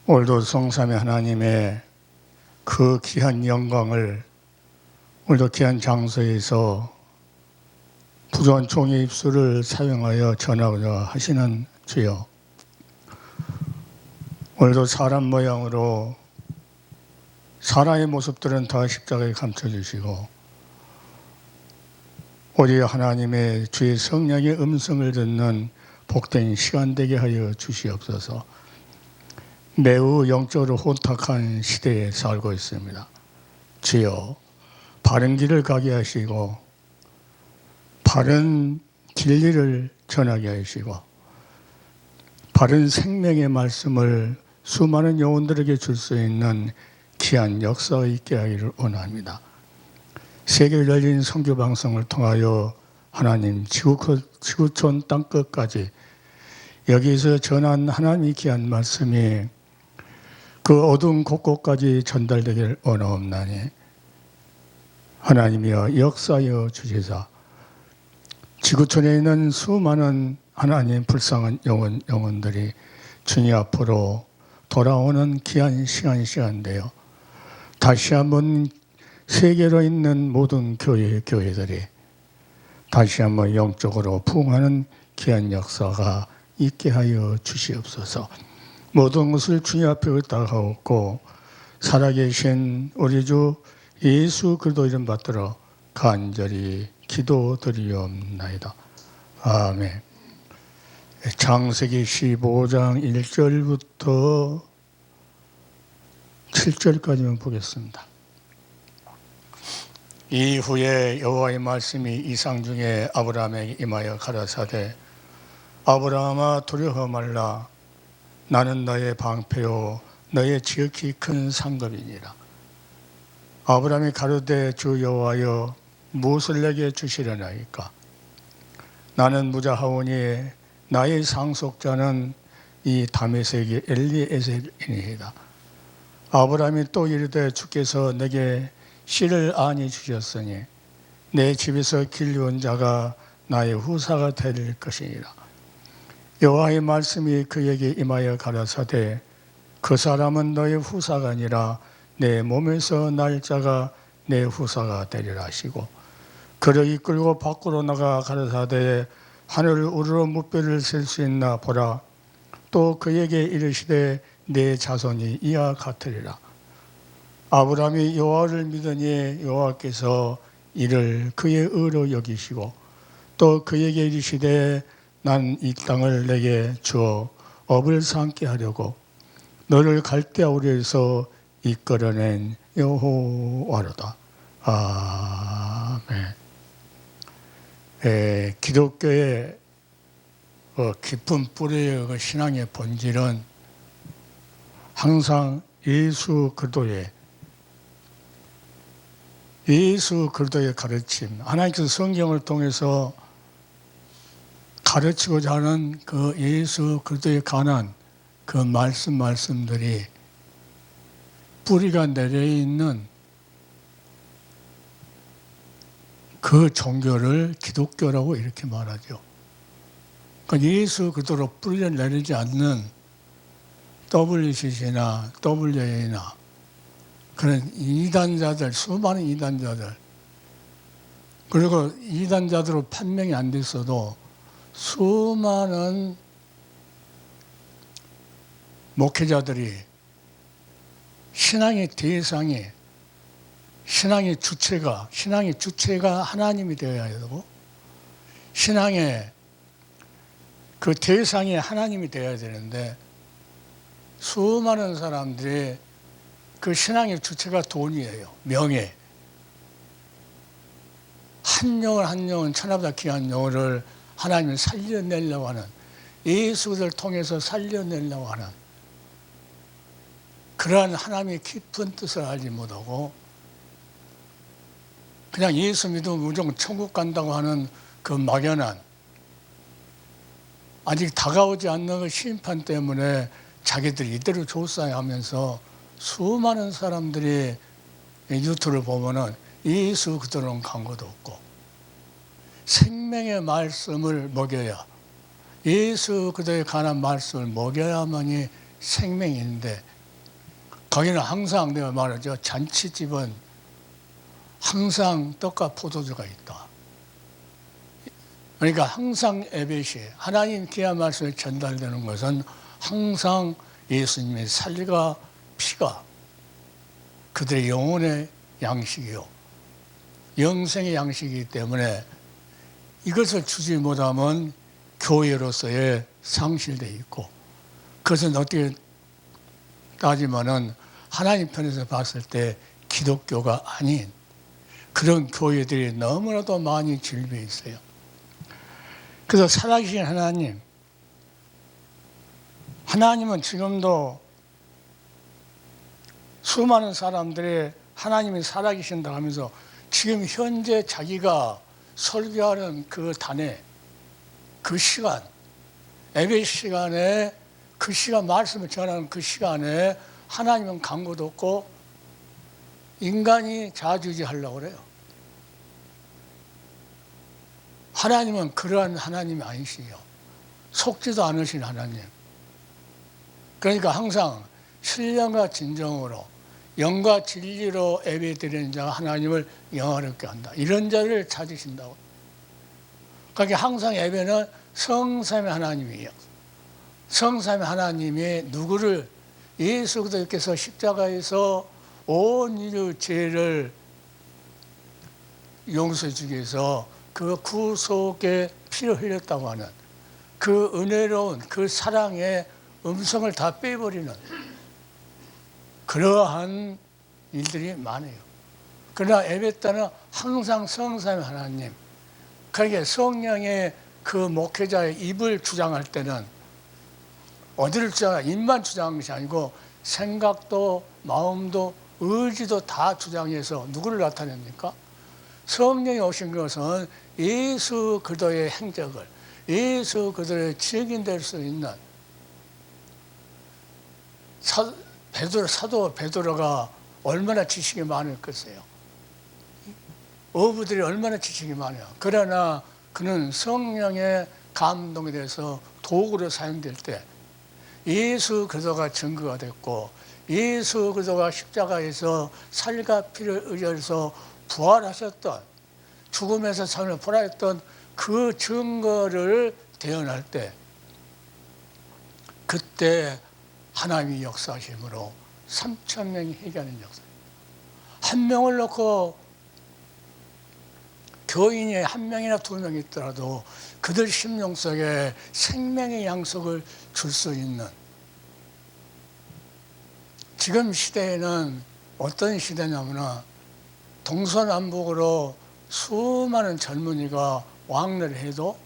오늘도 성삼위 하나님의 그 귀한 영광을 오늘도 귀한 장소에서 부조한 종의 입술을 사용하여 전하고자 하시는 주여, 오늘도 사람 모양으로 사람의 모습들은 다 십자가에 감춰주시고 오직 하나님의 주의 성령의 음성을 듣는 복된 시간 되게 하여 주시옵소서. 매우 영적으로 혼탁한 시대에 살고 있습니다. 주여, 바른 길을 가게 하시고 바른 진리를 전하게 하시고 바른 생명의 말씀을 수많은 영혼들에게 줄 수 있는 귀한 역사가 있게 하기를 원합니다. 세계 열린 선교 방송을 통하여 하나님 지구촌 땅끝까지 여기서 전한 하나님의 귀한 말씀이 그 어두운 곳곳까지 전달되기를 원하옵나니 하나님이여 역사하여 주시사 지구촌에 있는 수많은 하나님 불쌍한 영혼들이 주님 앞으로 돌아오는 귀한 시간되어 다시 한번 세계로 있는 모든 교회들이 다시 한번 영적으로 부흥하는 귀한 역사가 있게 하여 주시옵소서. 모든 것을 주님 앞에 의탁하옵고 살아계신 우리 주 예수 그리스도 이름 받들어 간절히 기도드리옵나이다. 아멘. 창세기 15장 1절부터 7절까지만 보겠습니다. 이후에 여호와의 말씀이 이상 중에 아브라함에게 임하여 가라사대 아브라함아 두려워 말라. 나는 너의 방패요 너의 지극히 큰 상급이니라. 아브라함이 가로되 주 여호와여 무엇을 내게 주시려나이까. 나는 무자하오니 나의 상속자는 이 다메섹의 엘리에셀이니이다. 아브라함이 또 이르되 주께서 내게 씨를 아니 주셨으니 내 집에서 길려온 자가 나의 후사가 될 것이니라. 여호와의 말씀이 그에게 임하여 가라사대 그 사람은 너의 후사가 아니라 내 몸에서 날 자가 내 후사가 되리라 하시고 그를 이끌고 밖으로 나가 가라사대 하늘을 우러러 무뼈를 셀 수 있나 보라. 또 그에게 이르시되 내 자손이 이와 같으리라. 아브라함이 여호와를 믿으니 여호와께서 이를 그의 의로 여기시고 또 그에게 이르시되 난 이 땅을 내게 주어 업을 삼게 하려고 너를 갈대아 우리에서 이끌어낸 여호와로다. 아멘. 기독교의 깊은 뿌리의 그 신앙의 본질은 항상 예수 그리스도의 가르침, 하나님께서 성경을 통해서 가르치고자 하는 그 예수 그리스도에 관한 그 말씀들이 뿌리가 내려있는 그 종교를 기독교라고 이렇게 말하죠. 그러니까 예수 그리스도로 뿌리를 내리지 않는 WCC나 WA나 그런 이단자들, 수많은 이단자들, 그리고 이단자들로 판명이 안 됐어도 수많은 목회자들이 신앙의 대상이 신앙의 주체가 하나님이 되어야 되고 신앙의 그 대상이 하나님이 되어야 되는데 수많은 사람들이 그 신앙의 주체가 돈이에요. 명예. 한 영혼 천하보다 귀한 영혼을 하나님을 살려내려고 하는 예수를 통해서 살려내려고 하는 그러한 하나님의 깊은 뜻을 알지 못하고 그냥 예수 믿으면 무조건 천국 간다고 하는 그 막연한 아직 다가오지 않는 그 심판 때문에 자기들이 이대로 조사하면서 수많은 사람들이 유튜브를 보면은 예수 그대로는 간 것도 없고 생명의 말씀을 먹여야 예수 그대로에 관한 말씀을 먹여야만이 생명이 있는데 거기는 항상 내가 말하죠. 잔치집은 항상 떡과 포도주가 있다. 그러니까 항상 예배시 하나님 귀한 말씀이 전달되는 것은 항상 예수님의 살과 피가 그들의 영혼의 양식이요 영생의 양식이기 때문에 이것을 주지 못하면 교회로서의 상실되어 있고 그것은 어떻게 따지면은 하나님 편에서 봤을 때 기독교가 아닌 그런 교회들이 너무나도 많이 질비해 있어요. 그래서 살아계신 하나님은 지금도 수많은 사람들이 하나님이 살아계신다 하면서 지금 현재 자기가 설교하는 그 단에 그 시간 예배 시간에 그 시간 말씀을 전하는 그 시간에 하나님은 강구도 없고 인간이 좌지우지하려고 그래요. 하나님은 그러한 하나님이 아니시요. 속지도 않으신 하나님. 그러니까 항상 신령과 진정으로 영과 진리로 예배드리는 자가 하나님을 영화롭게 한다. 이런 자를 찾으신다고. 그러니까 항상 예배는 성삼의 하나님이에요. 성삼의 하나님이 누구를 예수 그리스도께서 십자가에서 온 인류 죄를 용서해 주기 위해서 그 구속의 피를 흘렸다고 하는 그 은혜로운 그 사랑의 음성을 다 빼버리는 그러한 일들이 많아요. 그러나 예배 때는 항상 성삼의 하나님, 그러니까 성령의 그 목회자의 입을 주장할 때는 어디를 주장하냐, 입만 주장하는 것이 아니고 생각도 마음도 의지도 다 주장해서 누구를 나타냅니까? 성령이 오신 것은 예수 그리스도의 행적을 예수 그리스도의 증인될 수 있는 사도 베드로가 얼마나 지식이 많을것이요. 어부들이 얼마나 지식이 많아요. 그러나 그는 성령의 감동에 대해서 도구로 사용될 때 예수 그리스도가 증거가 됐고 예수 그리스도가 십자가에서 살과 피를 의지해서 부활하셨던 죽음에서 삶을 부활했던 그 증거를 대언할 때 그때 하나님이 역사하심으로 3,000명이 회개하는 역사. 한 명을 놓고 교인이 한 명이나 두 명 있더라도 그들 심령 속에 생명의 양식을 줄 수 있는 지금 시대에는 어떤 시대냐면 동서남북으로 수많은 젊은이가 왕래를 해도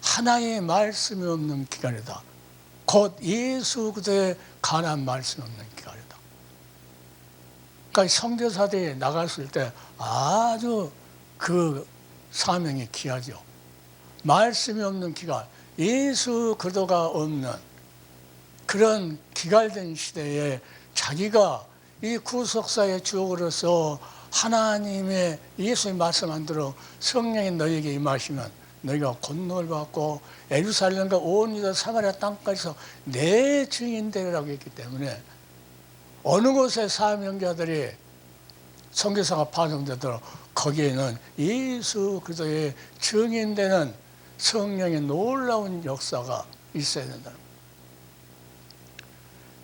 하나의 말씀이 없는 기간이다. 곧 예수 그리스도의 관한 말씀이 없는 기간이다. 그러니까 선교사들이 나갔을 때 아주 그 사명이 귀하죠. 말씀이 없는 기간, 예수 그리스도가 없는 그런 기갈된 시대에 자기가 이 구속사의 주역으로서 하나님의 예수의 말씀 안 들어 성령이 너희에게 임하시면 너희가 권능을 받고 예루살렘과 온 유다 사마리아 땅까지서 내 증인 되리라고 했기 때문에 어느 곳에 사명자들이 선교사가 파송되도록 거기에는 예수 그리스도의 증인되는 성령의 놀라운 역사가 있어야 된다는 거예요.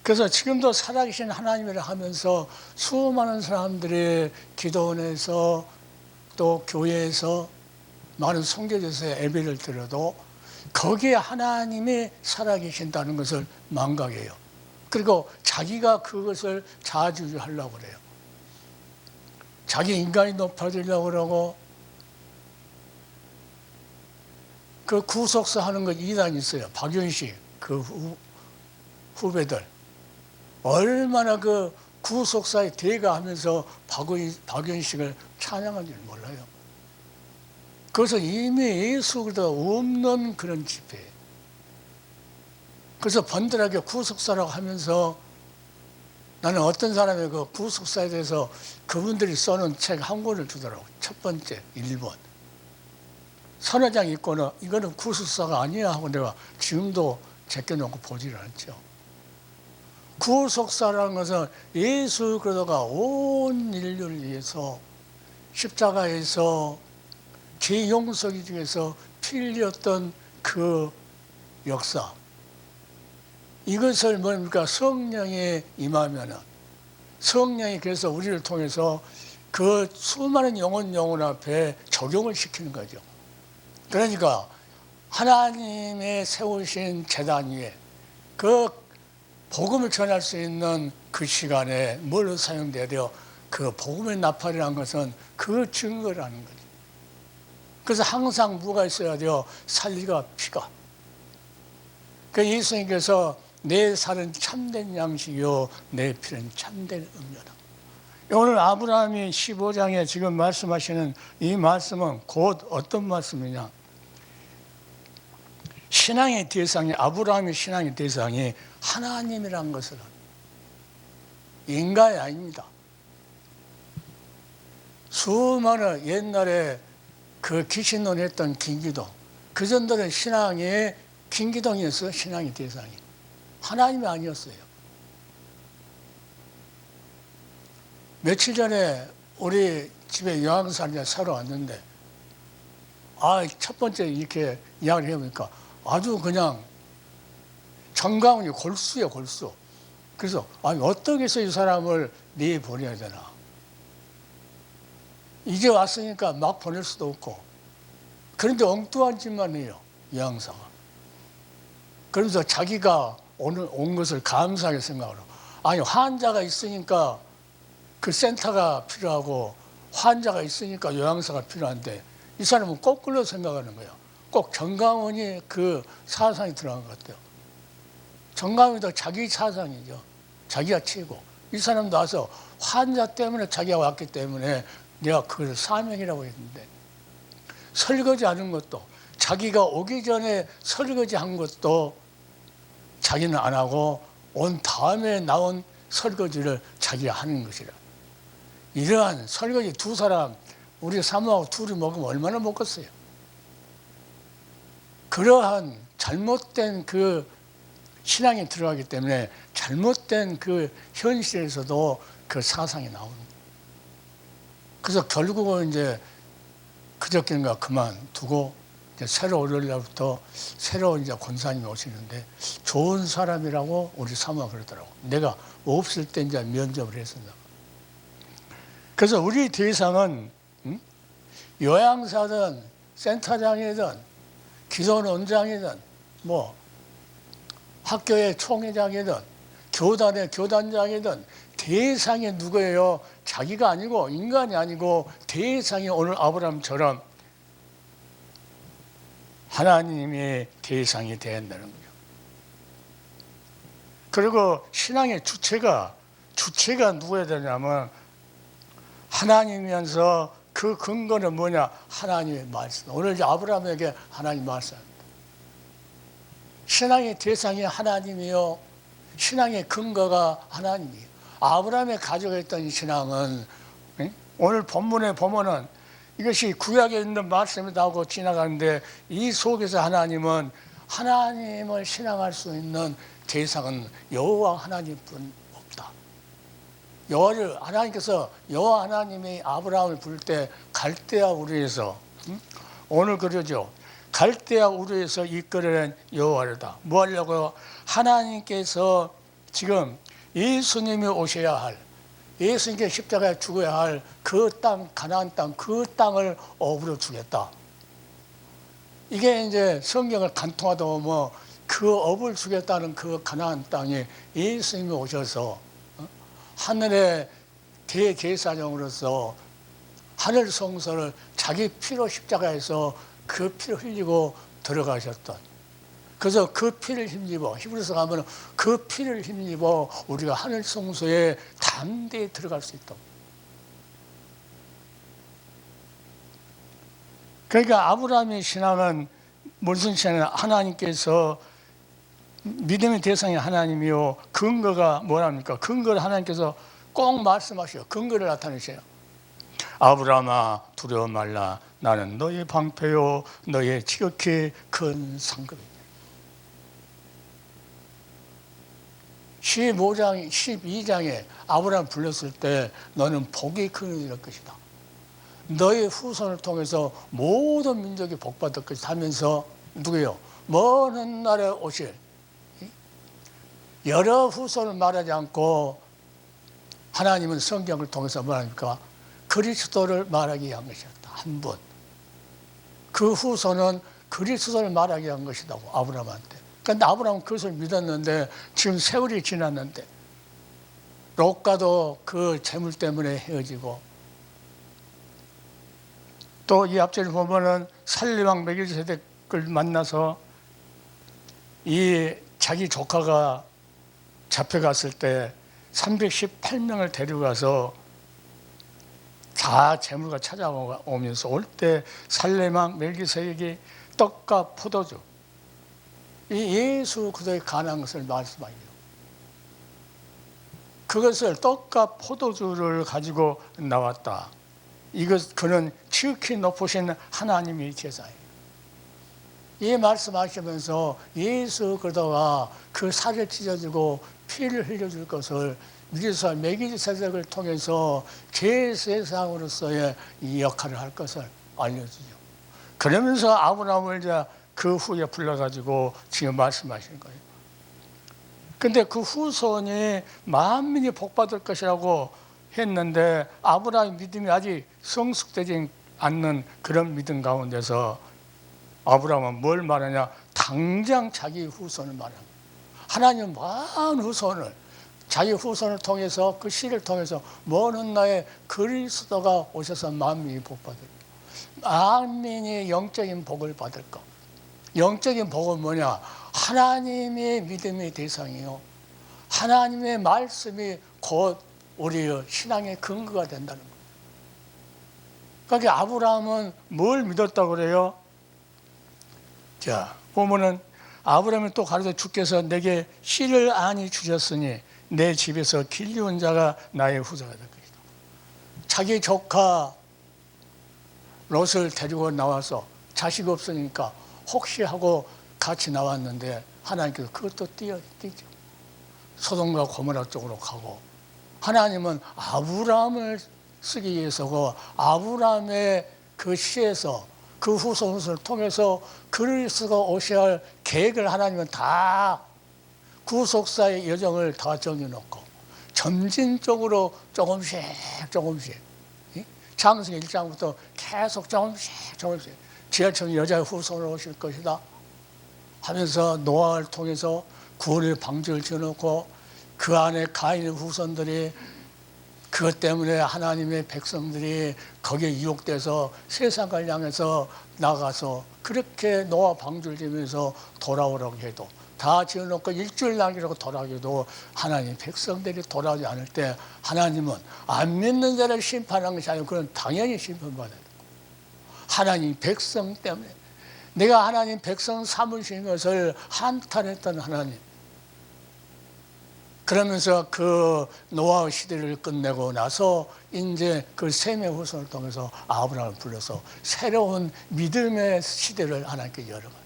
그래서 지금도 살아계신 하나님이라 하면서 수많은 사람들이 기도원에서 또 교회에서 많은 선교제에서 예배를 드려도 거기에 하나님이 살아계신다는 것을 망각해요. 그리고 자기가 그것을 자주하려고 그래요. 자기 인간이 높아지려고 그러고 그 구속사 하는 거 이단이 있어요. 박윤식 그 후배들 얼마나 그 구속사에 대가하면서 박윤식을 찬양한 줄 몰라요. 그래서 이미 예수 그리스도가 없는 그런 집회예요. 그래서 번들하게 구속사라고 하면서 나는 어떤 사람의 그 구속사에 대해서 그분들이 써놓은 책 한 권을 주더라고요. 첫 번째 1번 선회장 읽고는 이거는 구속사가 아니야 하고 내가 지금도 제껴놓고 보지를 않죠. 구속사라는 것은 예수 그리스도가 온 인류를 위해서 십자가에서 죄 용서기 중에서 피 흘렸던 그 역사, 이것을 뭡니까? 성령이 임하면은, 성령이 그래서 우리를 통해서 그 수많은 영혼 앞에 적용을 시키는 거죠. 그러니까 하나님의 세우신 제단 위에 그 복음을 전할 수 있는 그 시간에 뭘 사용돼야 돼요? 그 복음의 나팔이라는 것은 그 증거라는 거죠. 그래서 항상 뭐가 있어야 돼요? 살리가 피가. 그 예수님께서 내 살은 참된 양식이요 내 피는 참된 음료다. 오늘 아브라함이 15장에 지금 말씀하시는 이 말씀은 곧 어떤 말씀이냐? 신앙의 대상이, 아브라함의 신앙의 대상이 하나님이란 것을, 인간이 아닙니다. 수많은 옛날에 그 귀신론 했던 김기동, 그 전들은 신앙이 김기동이었어요. 신앙의 대상이 하나님이 아니었어요. 며칠 전에 우리 집에 요양사를 새로 왔는데, 첫 번째 이렇게 이야기를 해보니까 아주 그냥 정가운이 골수예요, 골수. 그래서 어떻게 해서 이 사람을 내보내야 되나? 이제 왔으니까 막 보낼 수도 없고. 그런데 엉뚱한 짓만 해요, 요양사가. 그러면서 자기가 오늘 온 것을 감사하게 생각하고, 환자가 있으니까 그 센터가 필요하고, 환자가 있으니까 요양사가 필요한데, 이 사람은 거꾸로 생각하는 거예요. 꼭 정강원이 그 사상이 들어간 것 같아요. 정강원도 자기 사상이죠. 자기가 최고. 이 사람도 와서 환자 때문에 자기가 왔기 때문에 내가 그걸 사명이라고 했는데, 설거지하는 것도 자기가 오기 전에 설거지한 것도 자기는 안 하고 온 다음에 나온 설거지를 자기가 하는 것이라. 이러한 설거지 두 사람, 우리 사모하고 둘이 먹으면 얼마나 먹겠어요. 그러한 잘못된 그 신앙이 들어가기 때문에 잘못된 그 현실에서도 그 사상이 나오는 거예요. 그래서 결국은 이제 그저께인가 그만두고 이제 새로 월요일날부터 새로 이제 권사님이 오시는데 좋은 사람이라고 우리 사모가 그러더라고. 내가 없을 때 이제 면접을 했었나. 그래서 우리 대상은 요양사든 센터장이든 기도원장이든 뭐 학교의 총회장이든 교단의 교단장이든 대상이 누구예요? 자기가 아니고 인간이 아니고 대상이 오늘 아브라함처럼 하나님의 대상이 되어야 한다는 거죠. 그리고 신앙의 주체가 누구야 되냐면 하나님이면서 그 근거는 뭐냐? 하나님의 말씀. 오늘 이제 아브라함에게 하나님 말씀입니다. 신앙의 대상이 하나님이요, 신앙의 근거가 하나님이에요. 아브라함이 가지고 있던 이 신앙은 오늘 본문에 보면은 이것이 구약에 있는 말씀이 나오고 지나가는데 이 속에서 하나님은 하나님을 신앙할 수 있는 대상은 여호와 하나님뿐 없다. 여호와를 하나님께서 여호와 하나님이 아브라함을 부를 때 갈대아 우르에서 오늘 그러죠. 갈대아 우르에서 이끌어낸 여호와르다. 뭐 하려고요? 하나님께서 지금 예수님이 오셔야 할, 예수님께 십자가에 죽어야 할 그 땅, 가나안 땅, 그 땅을 업으로 주겠다. 이게 이제 성경을 간통하다 보면 그 업을 주겠다는 그 가나안 땅에 예수님이 오셔서 하늘의 대제사장으로서 하늘 성소를 자기 피로 십자가에서 그 피를 흘리고 들어가셨던, 그래서 그 피를 힘입어, 히브리서 가면 그 피를 힘입어 우리가 하늘 성소에 담대히 들어갈 수 있다. 그러니까 아브라함의 신앙은 무슨 신앙이냐? 하나님께서 믿음의 대상이 하나님이요, 근거가 뭐랍니까? 근거를 하나님께서 꼭 말씀하셔요. 근거를 나타내셔요. 아브라함아 두려워 말라. 나는 너의 방패요 너의 지극히 큰 상급이다. 15장, 12장에 아브라함 불렀을 때 너는 복이 근원이 될 것이다. 너의 후손을 통해서 모든 민족이 복받을 것이다 하면서 누구요? 먼 훗날에 오실 여러 후손을 말하지 않고 하나님은 성경을 통해서 뭐합니까? 그리스도를 말하기 위한 것이었다. 한 분. 그 후손은 그리스도를 말하기 위한 것이라고 아브라함한테. 그런데 아브라함은 그것을 믿었는데 지금 세월이 지났는데 롯과도 그 재물 때문에 헤어지고 또 이 앞절에 보면은 살림왕 멜기세덱을 만나서 이 자기 조카가 잡혀갔을 때 318명을 데려가서 다 재물가 찾아오면서 올 때 살림왕 멜기세덱이 떡과 포도주 이 예수 그리스도의 가난한 것을 말씀하세요. 그것을 떡과 포도주를 가지고 나왔다. 이것 그는 지극히 높으신 하나님의 제사예요. 이 말씀하시면서 예수 그리스도가 그 살을 찢어주고 피를 흘려줄 것을 미리서 멜기세덱을 통해서 제사장으로서의 이 역할을 할 것을 알려주죠. 그러면서 아브라함을 이제 그 후에 불러가지고 지금 말씀하시는 거예요. 근데 그 후손이 만민이 복받을 것이라고 했는데 아브라함의 믿음이 아직 성숙되지 않는 그런 믿음 가운데서 아브라함은 뭘 말하냐? 당장 자기 후손을 말합니다. 하나님은 많은 후손을 자기 후손을 통해서 그 씨를 통해서 먼 훗날에 그리스도가 오셔서 만민이 복받을 것, 만민이 영적인 복을 받을 것. 영적인 복은 뭐냐? 하나님의 믿음의 대상이요, 하나님의 말씀이 곧 우리의 신앙의 근거가 된다는 거예요. 그러니까 아브라함은 뭘 믿었다고 그래요? 자, 보면은 아브라함이 또 가르쳐 주께서 내게 씨를 안이 주셨으니 내 집에서 길리온 자가 나의 후사가 될 것이다. 자기 조카 롯을 데리고 나와서 자식 없으니까 혹시 하고 같이 나왔는데 하나님께서 그것도 띄죠. 소돔과 고모라 쪽으로 가고, 하나님은 아브라함을 쓰기 위해서고 아브라함의 그 시에서 그 후손을 통해서 그리스도가 오셔야 할 계획을 하나님은 다 구속사의 여정을 다 정해놓고 점진적으로 조금씩 창세기 1장부터 계속 조금씩 지하철 여자의 후손으로 오실 것이다 하면서 노아를 통해서 구원의 방주를 지어놓고 그 안에 가인의 후손들이 그것 때문에 하나님의 백성들이 거기에 유혹돼서 세상을 향해서 나가서 그렇게 노아 방주를 지면서 돌아오라고 해도 다 지어놓고 일주일 남기라고 돌아오기도 하나님 백성들이 돌아오지 않을 때 하나님은 안 믿는 자를 심판하는 것이 아니고 그건 당연히 심판받아야 되고, 하나님 백성 때문에 내가 하나님 백성 삼으신 것을 한탄했던 하나님, 그러면서 그 노아의 시대를 끝내고 나서 이제 그 셈의 후손을 통해서 아브라함을 불러서 새로운 믿음의 시대를 하나님께 열어가요.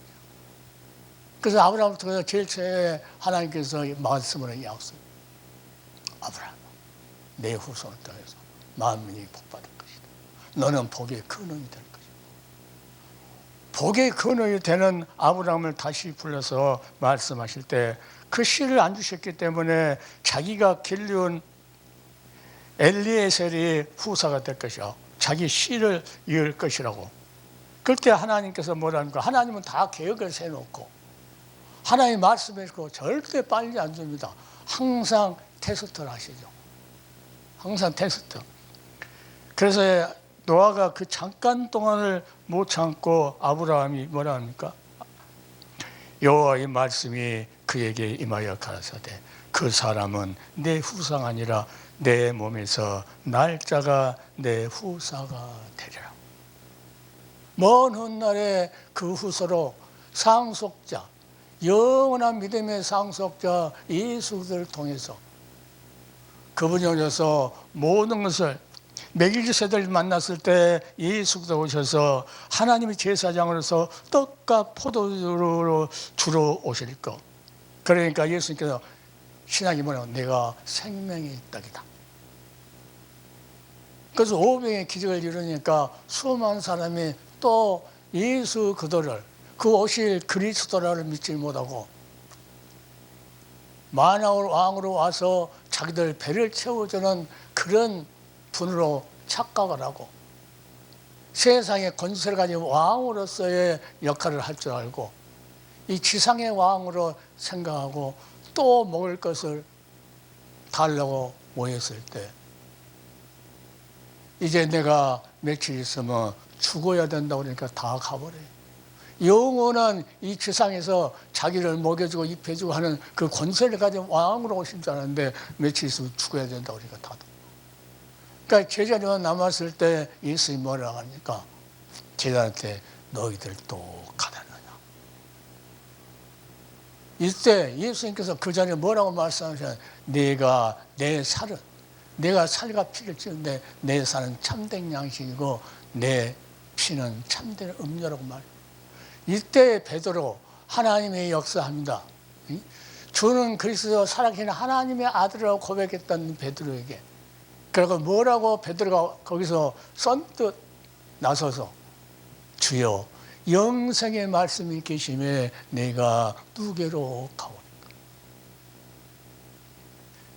그래서 아브라함을 통해서 제일 처음에 하나님께서 말씀을 약속, 아브라함 내 후손을 통해서 만민이 복받을 것이다. 너는 복의 근원이 될 것이다. 복의 근원이 되는 아브라함을 다시 불러서 말씀하실 때 그 씨를 안 주셨기 때문에 자기가 길리온 엘리에셀이 후사가 될 것이요, 자기 씨를 이을 것이라고. 그때 하나님께서 뭐라는가? 하나님은 다 계획을 세놓고 하나님 말씀해서 절대 빨리 안 줍니다. 항상 테스트를 하시죠. 항상 테스트. 그래서 노아가 그 잠깐 동안을 못 참고 아브라함이 뭐라 합니까? 여호와의 말씀이 그에게 임하여 가라사대 그 사람은 내 후사가 아니라 내 몸에서 날짜가 내 후사가 되리라. 먼 훗날에 그 후사로 상속자, 영원한 믿음의 상속자 예수를 통해서 그분이 오셔서 모든 것을 멜기세덱을 만났을 때 예수가 오셔서 하나님의 제사장으로서 떡과 포도주로 주러 오실 것. 그러니까 예수님께서 신학이 뭐냐고 내가 생명의 떡이다. 그래서 오병의 기적을 이루니까 수많은 사람이 또 예수 그도를 그 오실 그리스도라를 믿지 못하고 만왕 왕으로 와서 자기들 배를 채워주는 그런 분으로 착각을 하고 세상의 권세를 가진 왕으로서의 역할을 할 줄 알고 이 지상의 왕으로 생각하고 또 먹을 것을 달라고 모였을 때 이제 내가 며칠 있으면 죽어야 된다고 그러니까 다 가버려요. 영원한 이 지상에서 자기를 먹여주고 입혀주고 하는 그 권세를 가진 왕으로 오신 줄 알았는데 며칠 있으면 죽어야 된다고 그러니까 다. 그러니까 제자리만 남았을 때 예수님이 뭐라고 하니까 제자한테 너희들 또 가다느냐. 이때 예수님께서 그 자리에 뭐라고 말씀하셨냐면 내가 내 살은 내가 살과 피를 찌는데 내 살은 참된 양식이고 내 피는 참된 음료라고 말해요. 이때 베드로 하나님의 역사합니다. 주는 그리스도 살아계신 하나님의 아들이라고 고백했던 베드로에게 그리고 뭐라고 베드로가 거기서 선뜻 나서서 주여 영생의 말씀이 계심에 내가 누게로 가오리까.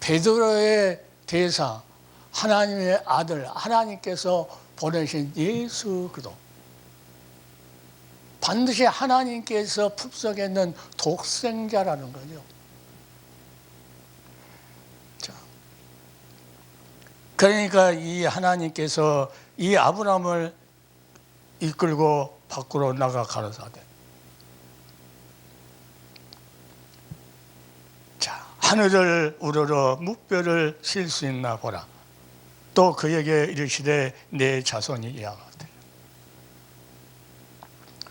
베드로의 대사 하나님의 아들 하나님께서 보내신 예수 그리스도 반드시 하나님께서 품속에 있는 독생자라는 거죠. 자, 그러니까 이 하나님께서 이 아브라함을 이끌고 밖으로 나가 가라사대. 자, 하늘을 우러러 무뼈를 실 수 있나 보라. 또 그에게 이르시되 내 자손이 이와 같으리라.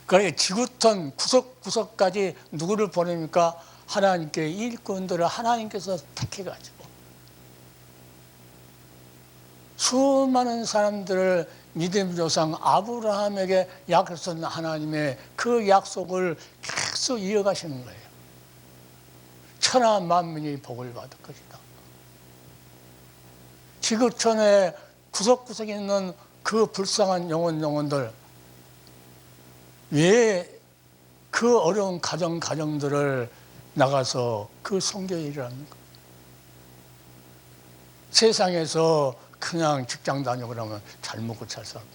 그러니까 지구촌 구석구석까지 누구를 보냅니까? 하나님께 일꾼들을 하나님께서 택해가지고 수많은 사람들을 믿음 조상 아브라함에게 약속한 하나님의 그 약속을 계속 이어가시는 거예요. 천하 만민이 복을 받을 것이다. 지구촌의 구석구석에 있는 그 불쌍한 영혼들 왜 그 어려운 가정들을 나가서 그 선교에 일을 합니까? 세상에서 그냥 직장 다니고 그러면 잘 먹고 잘 살고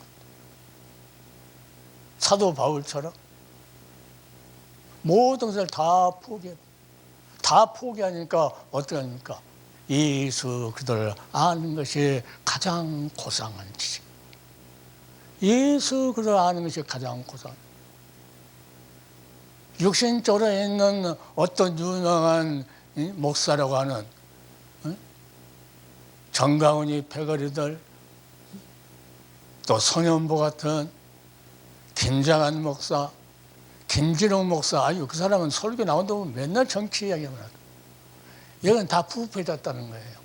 사도 바울처럼 모든 것을 다 포기해. 다 포기하니까 어떻게 합니까? 예수 그들을 아는 것이 가장 고상한 지식. 예수 그들을 아는 것이 가장 고상한. 육신적으로 있는 어떤 유명한 목사라고 하는 정가은이 패거리들 또 son현보 같은 김장한 목사 김진홍 목사 아유 그 사람은 설교 나온다고 맨날 정치 이야기만 하고 이건 다 부패졌다는 거예요.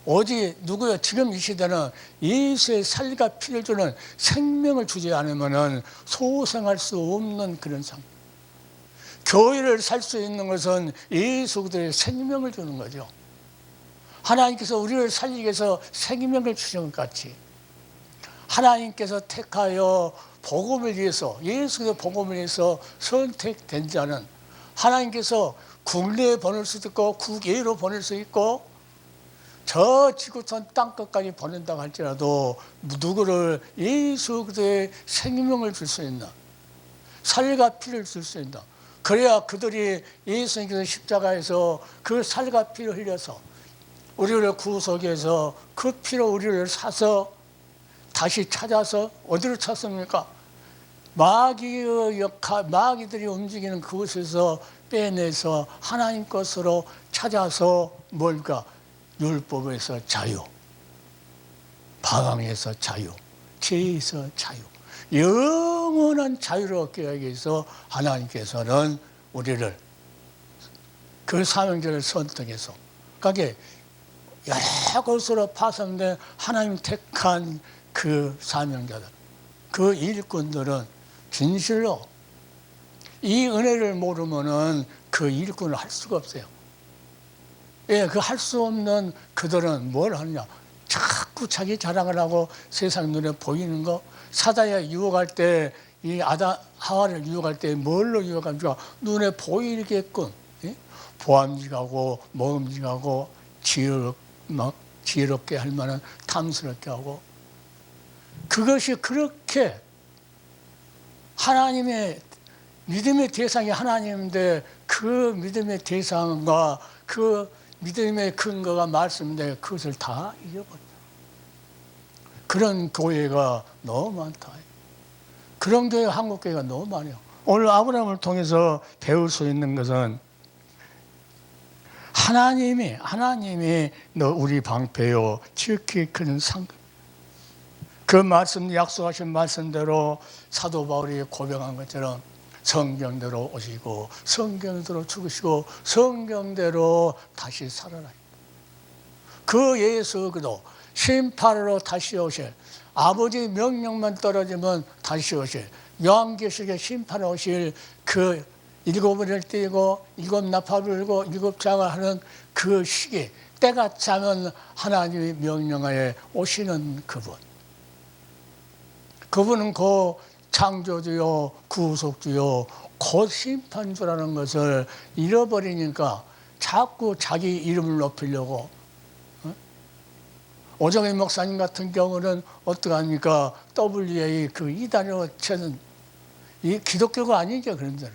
오직 누구요? 지금 이 시대는 예수의 살과 피를 주는 생명을 주지 않으면 소생할 수 없는 그런 상황. 교회를 살 수 있는 것은 예수 그리스도의 생명을 주는 거죠. 하나님께서 우리를 살리기 위해서 생명을 주신 것 같이 하나님께서 택하여 복음을 위해서 예수 그리스도 복음을 위해서 선택된 자는 하나님께서 국내에 보낼 수도 있고 국외로 보낼 수 있고 저 지구촌 땅끝까지 보낸다고 할지라도 누구를 예수 그리스도의 생명을 줄 수 있나 살과 피를 줄 수 있나. 그래야 그들이 예수님께서 십자가에서 그 살과 피를 흘려서 우리를 구속해서 그 피로 우리를 사서 다시 찾아서 어디로 찾습니까? 마귀의 역할, 마귀들이 움직이는 그곳에서 빼내서 하나님 것으로 찾아서 뭘까? 율법에서 자유, 방황에서 자유, 죄에서 자유, 영원한 자유를 얻기 위해서 하나님께서는 우리를 그 사명자를 선택해서 그게 여러 곳으로 파송된 하나님 택한 그 사명자들, 그 일꾼들은 진실로 이 은혜를 모르면은 그 일꾼을 할 수가 없어요. 예, 그 할 수 없는 그들은 뭘 하느냐? 자꾸 자기 자랑을 하고 세상 눈에 보이는 거. 사자야 유혹할 때, 이 하와를 유혹할 때 뭘로 유혹합니까? 눈에 보이게끔, 예? 보암직하고 먹음직하고 지혜롭게 할 만한 탐스럽게 하고, 그것이 그렇게 하나님의 믿음의 대상이 하나님인데, 그 믿음의 대상과 그 믿음의 근거가 말씀인데 그것을 다 잊어버렸다. 그런 교회가 너무 많다. 그런 교회, 한국 교회가 너무 많아요. 오늘 아브라함을 통해서 배울 수 있는 것은 하나님이 너 우리 방패요 지극히 큰 상급. 그 말씀, 약속하신 말씀대로 사도 바울이 고백한 것처럼 성경대로 오시고 성경대로 죽으시고 성경대로 다시 살아나요. 그 예수 그도 심판으로 다시 오실, 아버지 명령만 떨어지면 다시 오실, 요한계시록에 심판에 오실 그 일곱을 띄고 일곱 나팔을 불고 일곱 장을 하는 그 시기, 때가 차면 하나님의 명령하에 오시는 그분. 그분은 그 창조주요 구속주요 곧 심판주라는 것을 잃어버리니까 자꾸 자기 이름을 높이려고. 오정희 목사님 같은 경우는 어떡합니까? WA 그 이단으로 쳐는 이 기독교가 아니죠. 그런 데는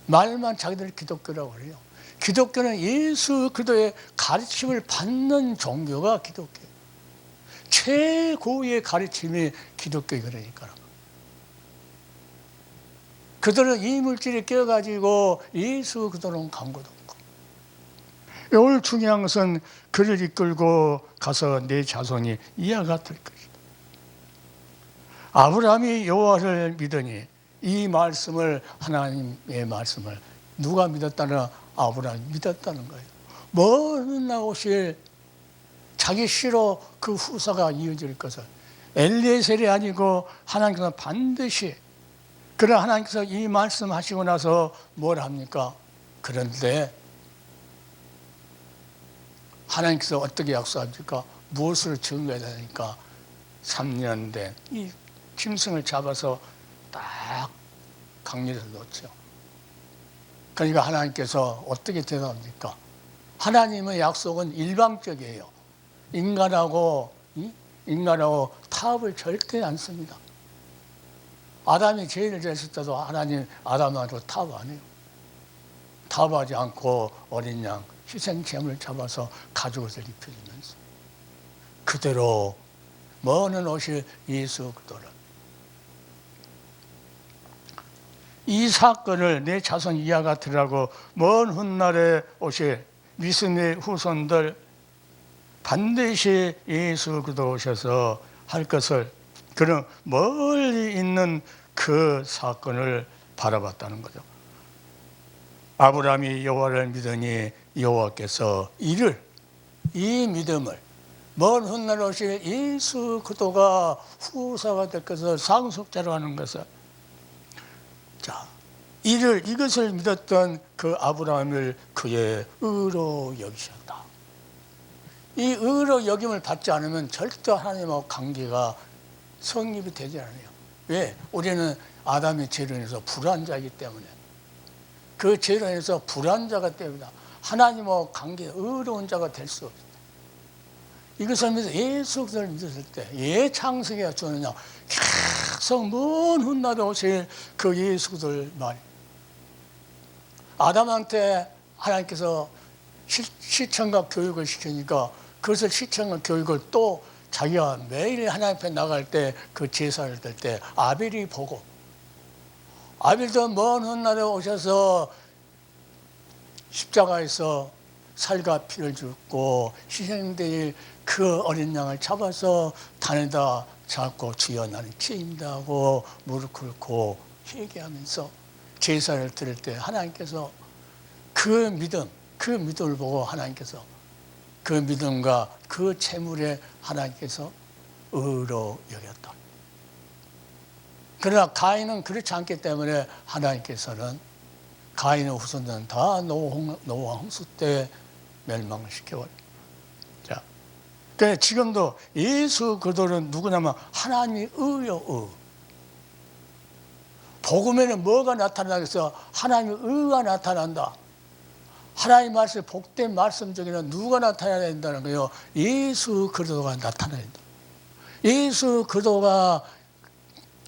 말만 자기들 기독교라고 그래요. 기독교는 예수 그리스도의 가르침을 받는 종교가 기독교예요. 최고의 가르침이 기독교예요. 그러니까 그들은 이물질에 껴가지고 예수 그리스도는 간 것도 없고. 오늘 중요한 것은 그를 이끌고 가서 내 자손이 이와 같을 것이다. 아브라함이 여호와를 믿으니, 이 말씀을, 하나님의 말씀을 누가 믿었다나? 아브라함이 믿었다는 거예요. 먼 나오실 자기 씨로 그 후사가 이어질 것을, 엘리에셀이 아니고 하나님께서 반드시, 그러나 하나님께서 이 말씀하시고 나서 뭘 합니까? 그런데 하나님께서 어떻게 약속합니까? 무엇을 증거해야 되니까 3년 된 이 짐승을 잡아서 딱 강렬에 놓죠. 그러니까 하나님께서 어떻게 대답합니까? 하나님의 약속은 일방적이에요. 인간하고 타협을 절대 안 씁니다. 아담이 죄를 졌을 때도 하나님 아담하고 타협 안 해요. 타협하지 않고 어린 양 희생제물을 잡아서 가죽옷을 입혀주면서 그대로 먼 오실 예수 그리스도를, 이 사건을 내 자손 이와 같으라고 먼 훗날에 오실 믿음의 후손들 반드시 예수 그리스도 오셔서 할 것을, 그런 멀리 있는 그 사건을 바라봤다는 거죠. 아브라함이 여호와를 믿으니 여호와께서 이 믿음을, 먼 훗날 오실 예수 그리스도가 후사가 될 것을, 상속자로 하는 것을, 자, 이것을 믿었던 그 아브라함을 그의 의로 여기셨다. 이 의로 여김을 받지 않으면 절대 하나님하고 관계가 성립이 되지 않아요. 왜? 우리는 아담의 죄로 인해서 불안자이기 때문에, 그 죄로 인해서 불안자가 됩니다. 하나님하고 관계 의로운 자가 될 수 없습니다. 이것을 믿어 예수 그리스도를 믿었을 때 창세기가 주느냐, 계속 먼 훗날에 오실 그 예수 그리스도를 말이에요. 아담한테 하나님께서 시청각 교육을 시키니까 그것을 시청각 교육을 또 자기가 매일 하나님 앞에 나갈 때, 그 제사를 들 때 아벨이 보고, 아벨도 먼 훗날에 오셔서 십자가에서 살과 피를 줍고 희생될 그 어린 양을 잡아서 단에다 잡고 주여 나는 죄인이다 하고 무릎 꿇고 회개하면서 제사를 드릴 때 하나님께서 그 믿음을 보고 하나님께서 그 믿음과 그 재물에 하나님께서 의로 여겼다. 그러나 가인은 그렇지 않기 때문에 하나님께서는 가인의 후손들은 다 노아 홍수 때 멸망을 시켜버려. 자, 그래 지금도 예수 그리스도는 누구냐면 하나님의 의요, 의. 복음에는 뭐가 나타나겠어? 하나님의 의가 나타난다. 하나님 말씀, 복된 말씀 중에는 누가 나타나야 된다는 거예요? 예수 그리스도가 나타나야 된다. 예수 그리스도가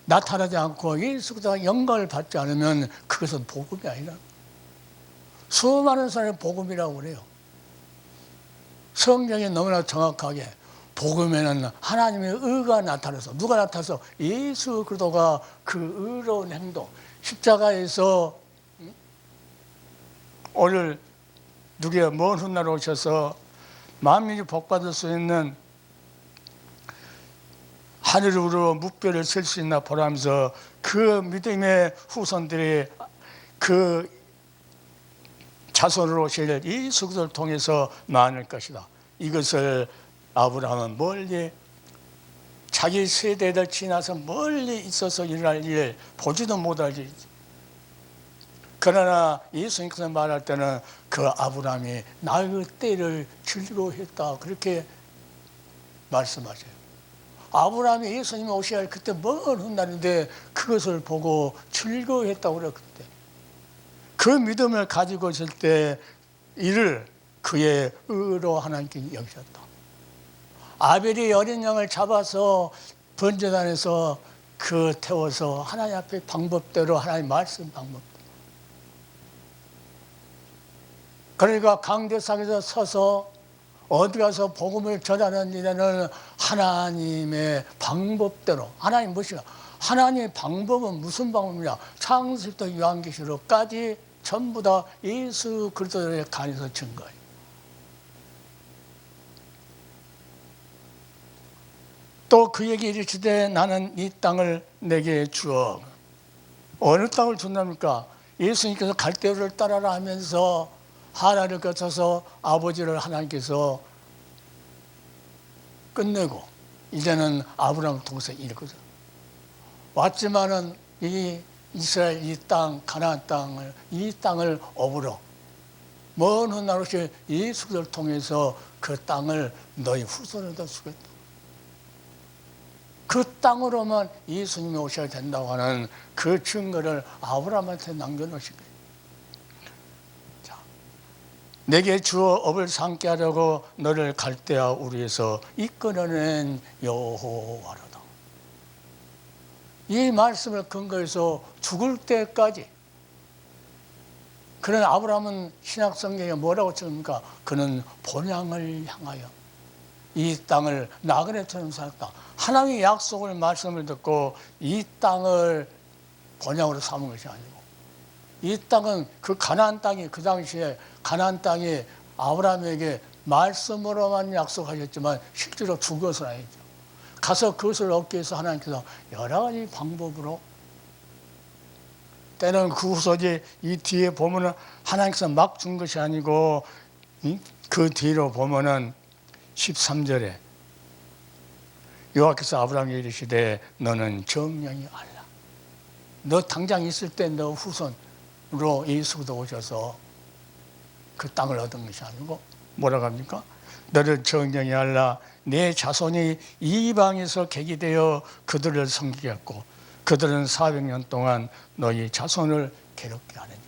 나타나지 않고 예수 그리스도가 영광을 받지 않으면 그것은 복음이 아니라. 수많은 사람이 복음이라고 그래요. 성경에 너무나 정확하게 복음에는 하나님의 의가 나타나서, 누가 나타나서? 예수 그리스도가 그 의로운 행동, 십자가에서 오늘 누구야 먼 훗날 오셔서 만민이 복받을 수 있는 하늘으로 묵별을 쓸 수 있나 보라면서 그 믿음의 후손들이 그 자손으로 오실 예수 그리스도를 통해서 나눌 것이다. 이것을 아브라함은 멀리 자기 세대들 지나서 멀리 있어서 일어날 일 보지도 못할 일. 그러나 예수님께서 말할 때는 그 아브라함이 나의 때를 즐거워했다. 그렇게 말씀하세요. 아브라함이 예수님이 오셔야 할 그때 먼 훗날인데 그것을 보고 즐거워했다고 그래요. 그때. 그 믿음을 가지고 있을 때 이를 그의 의로 하나님께 여기셨다. 아벨이 어린 양을 잡아서 번제단에서 그 태워서 하나님 앞에 방법대로 하나님 말씀 방법대로. 그러니까 강대상에서 서서 어디 가서 복음을 전하는 일에는 하나님의 방법대로. 하나님 무엇이냐? 하나님의 방법은 무슨 방법이냐? 창세부터 요한계시록까지 전부 다 예수 그리스도의 간에서 증거해요. 또 그에게 이르시되 나는 이 땅을 내게 주어. 어느 땅을 준답니까? 예수님께서 갈대우를 따라라 하면서 하나를 거쳐서 아버지를 하나님께서 끝내고 이제는 아브라함을 통해서 이르거든. 왔지만은 이 이스라엘 이 땅, 가나안 땅을, 이 땅을 업으러 먼 훗날 오실 예수 그리스도를 통해서 그 땅을 너희 후손에다 주겠다. 그 땅으로만 예수님이 오셔야 된다고 하는 그 증거를 아브라함한테 남겨놓으신 거예요. 자, 내게 주어 업을 삼게 하려고 너를 갈대아 우리에서 이끌어낸 여호와로다. 이 말씀을 근거해서 죽을 때까지. 그런 아브라함은 신약 성경에 뭐라고 씁니까? 그는 본향을 향하여 이 땅을 나그네처럼 살았다. 하나님의 약속을 말씀을 듣고 이 땅을 본향으로 삼은 것이 아니고, 이 땅은 그 가나안 땅이, 그 당시에 가나안 땅이 아브라함에게 말씀으로만 약속하셨지만 실제로 죽어서 아니죠. 가서 그것을 얻기 위해서 하나님께서 여러 가지 방법으로, 때는 그 후손이 이 뒤에 보면은 하나님께서 막 준 것이 아니고 그 뒤로 보면은 13절에 여호와께서 아브라함에게 이르시되 너는 정령이 알라. 너 당장 있을 때 너 후손으로 예수 그리스도 오셔서 그 땅을 얻은 것이 아니고 뭐라고 합니까? 너를 정령이 알라. 내 자손이 이방에서 객이 되어 그들을 섬기게 했고 그들은 400년 동안 너희 자손을 괴롭게 하느니.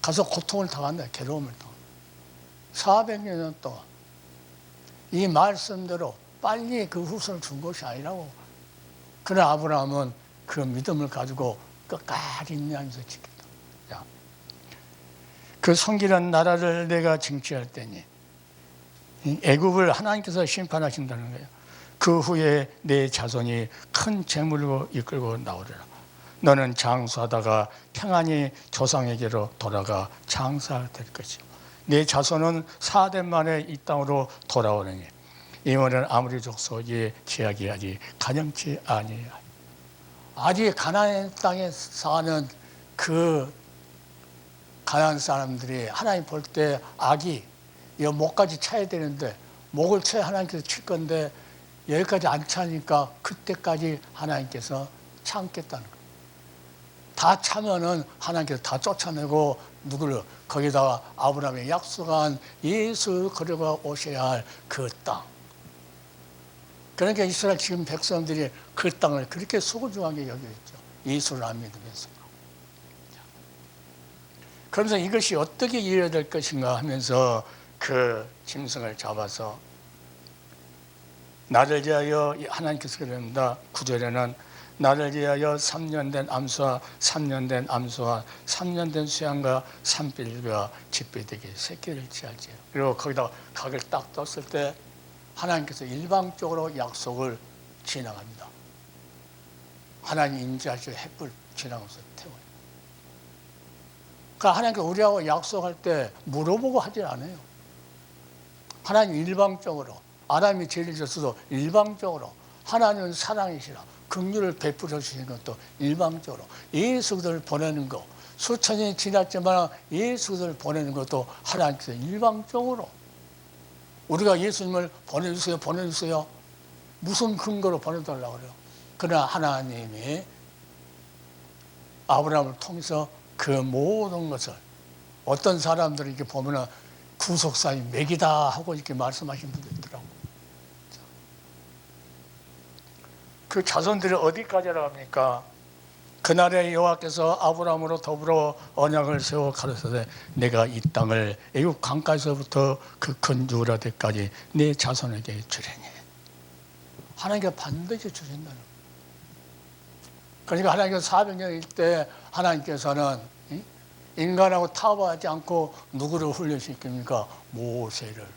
가서 고통을 당한다. 괴로움을 당한다. 400년 동안 이 말씀대로 빨리 그 후손을 준 것이 아니라고. 그러나 아브라함은 그 믿음을 가지고 끝까지 인내하면서 지켰다. 그 성결한 나라를 내가 징치할 때니 애굽을 하나님께서 심판하신다는 거예요. 그 후에 내 자손이 큰 재물로 이끌고 나오리라. 너는 장수하다가 평안히 조상에게로 돌아가 장사될 것이요. 내 자손은 4대 만에 이 땅으로 돌아오느니 이모는 아무리 족속이 제약이 아직 가념치 아니하니. 아직 가나안 땅에 사는 그 가나안 사람들이 하나님 볼 때 악이 이 목까지 차야 되는데 목을 쳐야 하나님께서 칠 건데 여기까지 안 차니까 그때까지 하나님께서 참겠다는 거예요. 다 차면은 하나님께서 다 쫓아내고 누구를 거기다가 아브라함이 약속한 예수 그리스도가 오셔야 할 그 땅. 그러니까 이스라엘 지금 백성들이 그 땅을 그렇게 소중하게 여겨 있죠. 예수를 안 믿으면서. 그러면서 이것이 어떻게 이해될 것인가 하면서 그 짐승을 잡아서 나를 위하여 하나님께서 그럽니다. 9절에는 나를 위하여 3년 된 암소와 3년 된 암소와 3년 된 수양과 산비둘기와 집비둘기 새끼를 취하지요. 그리고 거기다 각을 딱 떴을 때 하나님께서 일방적으로 약속을 지나갑니다. 하나님 인자하시고 햇불 지나가면서 태워요. 그러니까 하나님께서 우리하고 약속할 때 물어보고 하질 않아요. 하나님 일방적으로, 아담이 죄를 졌어도 일방적으로, 하나님은 사랑이시라 긍휼을 베풀어 주시는 것도 일방적으로, 예수 그리스도를 보내는 것, 수천 년이 지났지만 예수 그리스도를 보내는 것도 하나님께서 일방적으로. 우리가 예수님을 보내주세요. 무슨 근거로 보내달라고 그래요? 그러나 하나님이 아브라함을 통해서 그 모든 것을, 어떤 사람들이 이렇게 보면은 구속사의 맥이다 하고 이렇게 말씀하신 분도 있더라고요. 그 자손들이 어디까지라고 합니까? 그날에 여호와께서 아브라함으로 더불어 언약을 세워 가르쳐되 내가 이 땅을 애굽 강가에서부터 그 근주라 데까지 네 자손에게 주리니. 하나님께서 반드시 주신다는. 그러니까 하나님께서 400년일 때 하나님께서는 인간하고 타협하지 않고 누구를 훈련시킵니까? 모세를.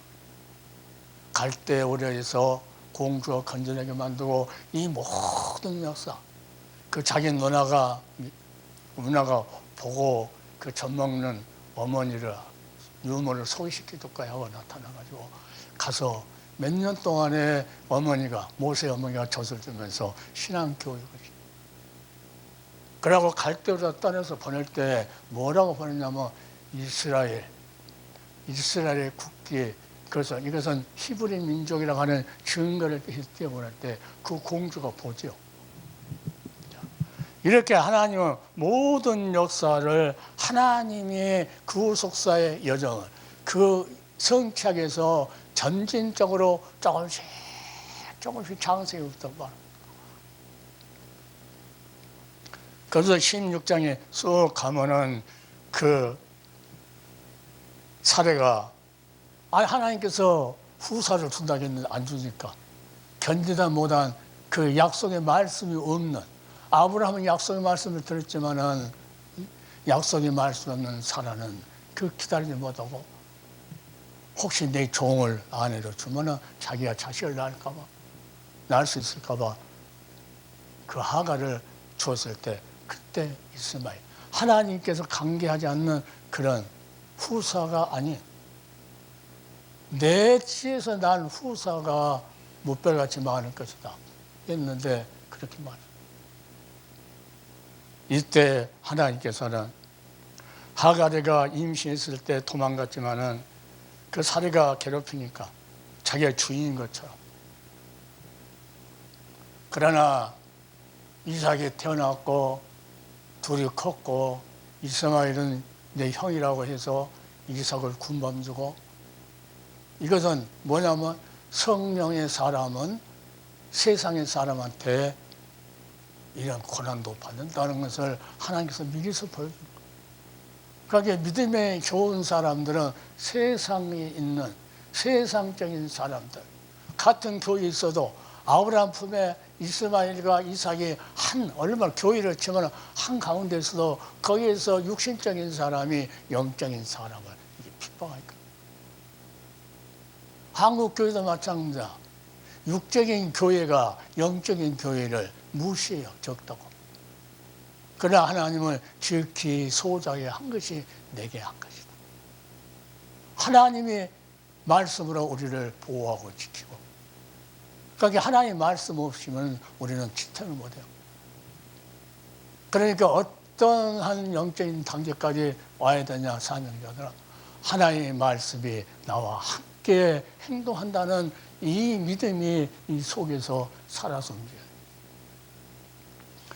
갈대오르에서 공주와 건전하게 만들고 이 모든 역사, 그 자기 누나가 보고 그 젖먹는 어머니를, 유모를 소개시키도록 하고 나타나가지고 가서 몇 년 동안에 모세 어머니가 젖을 주면서 신앙 교육을 시켰어요. 그러고 갈대오르 떠나서 보낼 때 뭐라고 보냈냐면 이스라엘의 국기, 그래서 이것은 히브리 민족이라고 하는 증거를 띄워보낼 때 그 공주가 보죠. 이렇게 하나님은 모든 역사를, 하나님의 구속사의 여정을 그 성취하기위해서 점진적으로 조금씩 장세기부터 말합니다. 그래서 16장에 쑥 가면은 그 사례가, 하나님께서 후사를 준다고 했는데 안 주니까 견디다 못한 그 약속의 말씀이 없는, 아브라함은 약속의 말씀을 들었지만은 약속의 말씀 없는 사라는 그 기다리지 못하고 혹시 내 종을 아내로 주면은 자기가 자식을 낳을 수 있을까봐 그 하가를 주었을 때, 그때 이스마엘, 하나님께서 강개하지 않는 그런 후사가 아닌 내 지에서 난 후사가 무별같이 많을 것이다 했는데 그렇게 말해요. 이때 하나님께서는 하가리가 임신했을 때 도망갔지만은 그 사례가 괴롭히니까 자기가 주인인 것처럼, 그러나 이삭이 태어났고 둘이 컸고 이스마엘은 내 형이라고 해서 이삭을 군밤 주고, 이것은 뭐냐면 성령의 사람은 세상의 사람한테 이런 고난도 받는다는 것을 하나님께서 미리서 보여줍니다. 그러니까 믿음에 좋은 사람들은 세상에 있는 세상적인 사람들, 같은 교회에 있어도 아브라함 품에 이스마엘과 이삭이 얼마나 교회를 치면 한 가운데 있어도 거기에서 육신적인 사람이 영적인 사람을 핍박할 거예요. 한국 교회도 마찬가지다. 육적인 교회가 영적인 교회를 무시해요. 적다고. 그러나 하나님은 지극히 소중하게 한 것이 내게 한 것이다. 하나님이 말씀으로 우리를 보호하고 지키고, 그러니까 하나님의 말씀 없이면 우리는 지탱을 못해요. 그러니까 어떤 한 영적인 단계까지 와야 되냐, 사명자들은 하나님의 말씀이 나와 함께 행동한다는 이 믿음이 이 속에서 살아서 움직여요.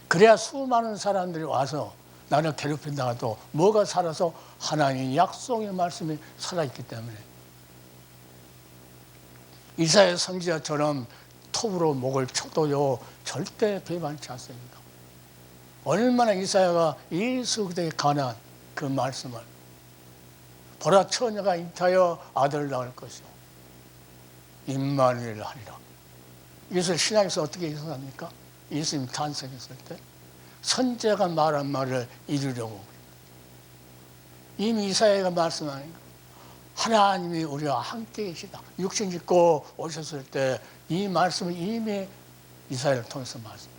그래야 수많은 사람들이 와서 나를 괴롭힌다가도 뭐가 살아서 하나님의 약속의 말씀이 살아있기 때문에 이사야 선지자처럼 톱으로 목을 쳐도요 절대 배반치 않습니다. 얼마나 이사야가 예수 그리스도에 관한 그 말씀을 보라 처녀가 잉태하여 아들을 낳을 것이요 임마누엘 하리라. 이것을 신약에서 어떻게 해석합니까? 예수님이 탄생했을 때 선지자가 말한 말을 이루려고 이미 이사야가 말씀하는 거 하나님이 우리와 함께 계시다. 육신 짓고 오셨을 때 이 말씀을 이미 이사야를 통해서 말씀합니다.